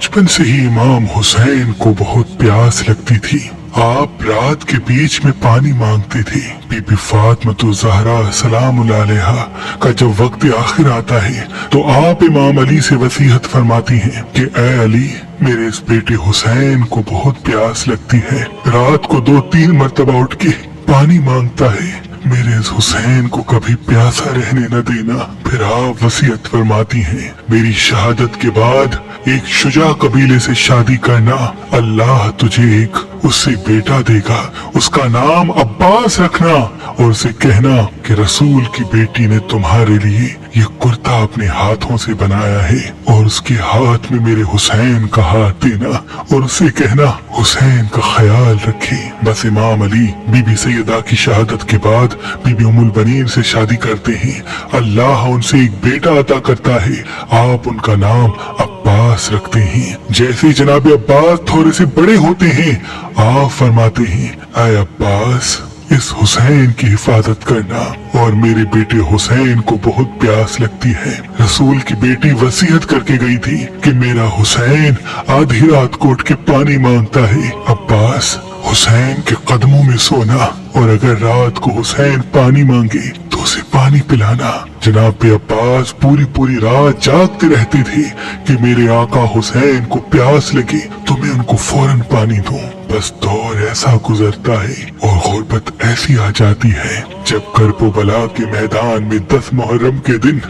बचपन से ही इमाम हुसैन को बहुत प्यास लगती थी। आप रात के बीच में पानी मांगते थे। बीबी फातिमा ज़हरा सलामुल्लाह अलैहा का जब वक्त आखिर आता है तो आप इमाम अली से वसीयत फरमाती हैं कि ऐ अली, मेरे इस बेटे हुसैन को बहुत प्यास लगती है, रात को 2-3 मरतबा उठ के पानी मांगता है, मेरे इस हुसैन को कभी प्यासा रहने न देना। फिर आप वसीयत फरमाती हैं, मेरी शहादत के बाद एक शुजा कबीले से शादी करना, अल्लाह तुझे एक उससे बेटा देगा, उसका नाम अब्बास रखना और उसे कहना कि रसूल की बेटी ने तुम्हारे लिए ये कुर्ता अपने हाथों से बनाया है और उसके हाथ में मेरे हुसैन का हाथ देना और उसे कहना हुसैन का ख्याल रखे। बस इमाम अली बीबी सैयदा की शहादत के बाद बीबी उम्मुल बनीन से शादी करते हैं। अल्लाह उनसे एक बेटा अता करता है, आप उनका नाम अब्बास रखते हैं। जैसे ही जनाब अब्बास थोड़े से बड़े होते हैं, आप फरमाते हैं, ऐ अब्बास, इस हुसैन की हिफाजत करना, और मेरे बेटे हुसैन को बहुत प्यास लगती है। रसूल की बेटी वसीयत करके गई थी कि मेरा हुसैन आधी रात को उठ के पानी मांगता है, अब्बास हुसैन के कदमों में सोना और अगर रात को हुसैन पानी मांगे तो उसे पानी पिलाना। जनाब अब्बास पूरी रात जागते रहते थे कि मेरे आका हुसैन को प्यास लगे तो मैं उनको फौरन पानी दूं। बस दौर ऐसा गुजरता है और गुर्बत ऐसी आ जाती है जब करबला के मैदान में 10 मुहर्रम के दिन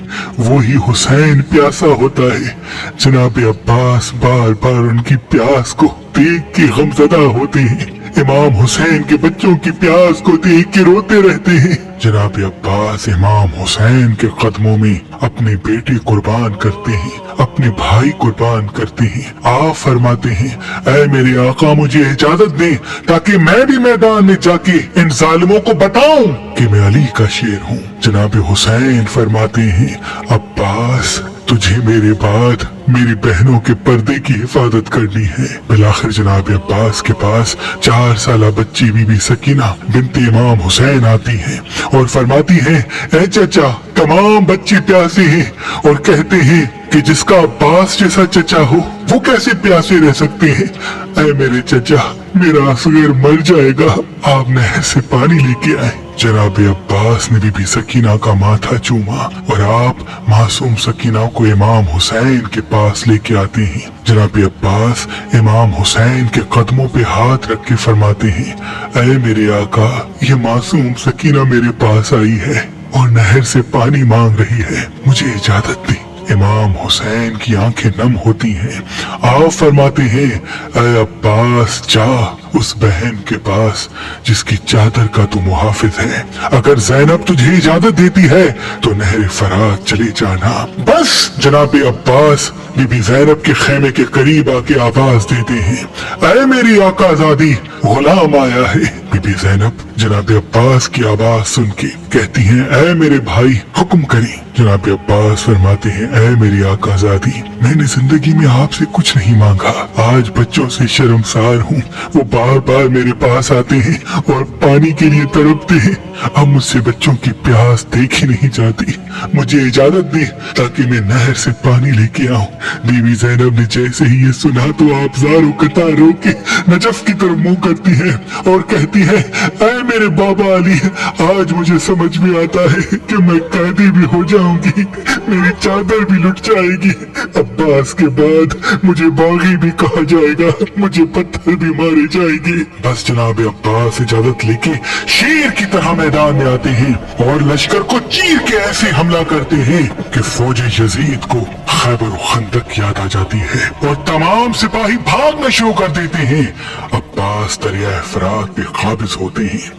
वही हुसैन प्यासा होता है। जनाब अब्बास बार बार उनकी प्यास को देख के गमज़दा होते हैं, इमाम हुसैन के बच्चों की प्यास को देख के रोते रहते हैं। जनाब अब्बास इमाम हुसैन के कदमों में अपने बेटे कुर्बान करते हैं, अपने भाई कुर्बान करते हैं। आप फरमाते हैं, ऐ मेरे आका, मुझे इजाजत दें ताकि मैं भी मैदान में जाके इन जालिमों को बताऊं कि मैं अली का शेर हूँ। जनाब हुसैन फरमाते हैं, अब्बास तुझे मेरे बाद मेरी बहनों के पर्दे की हिफाजत करनी है। बिलाखिर जनाब अब्बास के पास 4 साल बच्ची बीबी सकीना बिनते इमाम हुसैन आती हैं और फरमाती हैं, ऐ चचा, तमाम बच्चे प्यासे हैं और कहते हैं कि जिसका अब्बास जैसा चचा हो वो कैसे प्यासे रह सकते हैं। ऐ मेरे चचा, मेरा असगर मर जाएगा, आप नहर से पानी लेके आए। जनाब अब्बास ने बीबी सकीना का माथा चूमा और आप मासूम सकीना को इमाम हुसैन के पास लेके आते हैं। जनाब अब्बास इमाम हुसैन के कदमों पे हाथ रख के फरमाते हैं, ऐ मेरे आका, ये मासूम सकीना मेरे पास आई है और नहर से पानी मांग रही है, मुझे इजाजत दी। इमाम हुसैन की आंखें नम होती हैं। आप फरमाते हैं, ऐ अब्बास, जा उस बहन के पास जिसकी चादर का तू मुहाफिज है, अगर ज़ैनब तुझे इजाजत देती है तो नहर फरात चले जाना। बस जनाब अब्बास बीबी ज़ैनब के खेमे के करीब आके आवाज देते हैं, ऐ मेरी आकाज़ादी, गुलाम आया है। बीबी ज़ैनब जनाब अब्बास की आवाज सुन के कहती हैं, ऐ मेरे भाई, हुक्म करें। जनाब अब्बास फरमाते हैं, ऐ मेरी आकाज़ादी, मैंने जिंदगी में आपसे कुछ नहीं मांगा, आज बच्चों से शर्मसार हूँ, वो बार बार मेरे पास आते हैं और पानी के लिए तड़पते हैं, अब मुझसे बच्चों की प्यास देखी नहीं जाती, मुझे इजाजत दे ताकि मैं नहर से पानी लेके आऊं। बीबी ज़ैनब ने जैसे ही ये सुना तो आपज़ार कतार रोके नजफ की तरफ मुंह करती है और कहती है, ऐ मेरे बाबा अली, आज मुझे समझ में आता है कि मैं कैदी भी हो जाऊंगी, मेरी चादर भी लुट जाएगी, अब्बास के बाद मुझे बागी भी कहा जाएगा, मुझे पत्थर भी मारे जाएंगे। बस जनाब अब्बास इजाजत लेके शेर की तरह मैदान में आते हैं और लश्कर को चीर के ऐसे हमला करते हैं कि फौज यजीद को खैबर खंदक याद आ जाती है और तमाम सिपाही भागना शुरू कर देते हैं। अब्बास दरिया फरात पे काबिज होते हैं,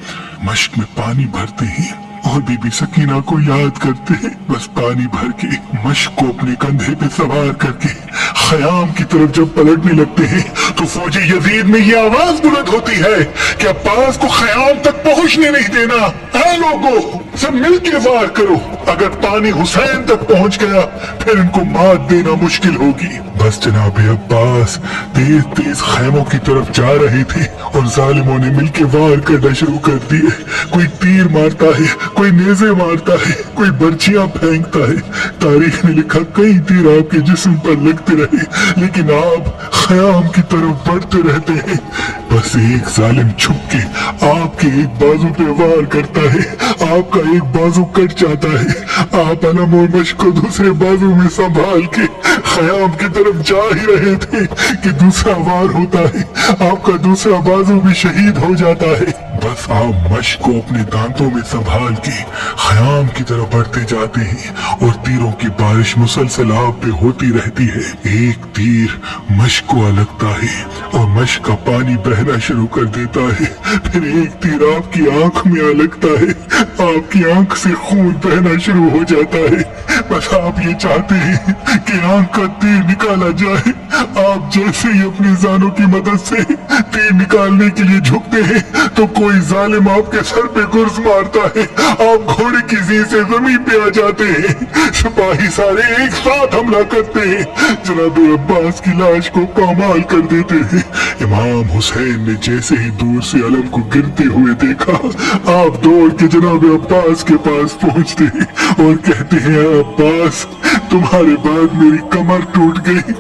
मश्क में पानी भरते हैं और बीबी सकीना को याद करते हैं। बस पानी भर के मश्क को अपने कंधे पे सवार करके खयाम की तरफ जब पलटने लगते हैं तो फौजी यजीद में ये आवाज बुलंद होती है कि अब्बास को खयाम तक पहुंचने नहीं देना। ऐ लोगों, सब मिलके वार करो, अगर पानी हुसैन तक पहुंच गया फिर इनको मात देना मुश्किल होगी। बस जनाब अब्बास तेज तेज खैमों की तरफ जा रहे थे और जालिमों ने मिलके वार करना शुरू कर दिए। कोई तीर मारता है, कोई नेज़े मारता है, कोई बर्छियां फेंकता है। तारीख ने लिखा कई तीर आपके जिस्म पर लगते रहे, लेकिन आप ख़याम की तरफ बढ़ते रहते हैं। बस एक जालिम छुप के आपके एक बाजू पे वार करता है, आपका एक बाजू कट जाता है। आप अलम और मश्क को दूसरे बाजू में संभाल के ख़याम की तरफ जा ही रहे थे कि दूसरा वार होता है, आपका दूसरा बाजू भी शहीद हो जाता है। बस आप मश्क को अपने दांतों में संभाल के ख़याम की तरफ बढ़ते जाते हैं और तीरों की बारिश मुसलसल आप पे होती रहती है। एक तीर मश्क को लगता है और मश्क का पानी बहना शुरू कर देता है। फिर एक तीर आपकी आंख में आ लगता है, आपकी आंख से खून बहना शुरू हो जाता है। बस आप ये चाहते हैं कि आंख का तीर निकाला जाए। आप जैसे ही अपनी जानों की मदद से तीर निकालने के लिए झुकते हैं तो कोई जालिम आपके सर पे गुर्ज मारता है, आप घोड़े की जीन से जमीन पे आ जाते हैं। सिपाही सारे एक साथ हमला करते हैं, जनाब अब्बास की लाश को पामाल कर देते हैं। इमाम हुसैन ने जैसे ही दूर से अलम को गिरते हुए देखा, आप दौड़ के जनाब अब्बास के पास पहुंचते हैं और कहते हैं, अब्बास तुम्हारे बाद मेरी कमर टूट गई,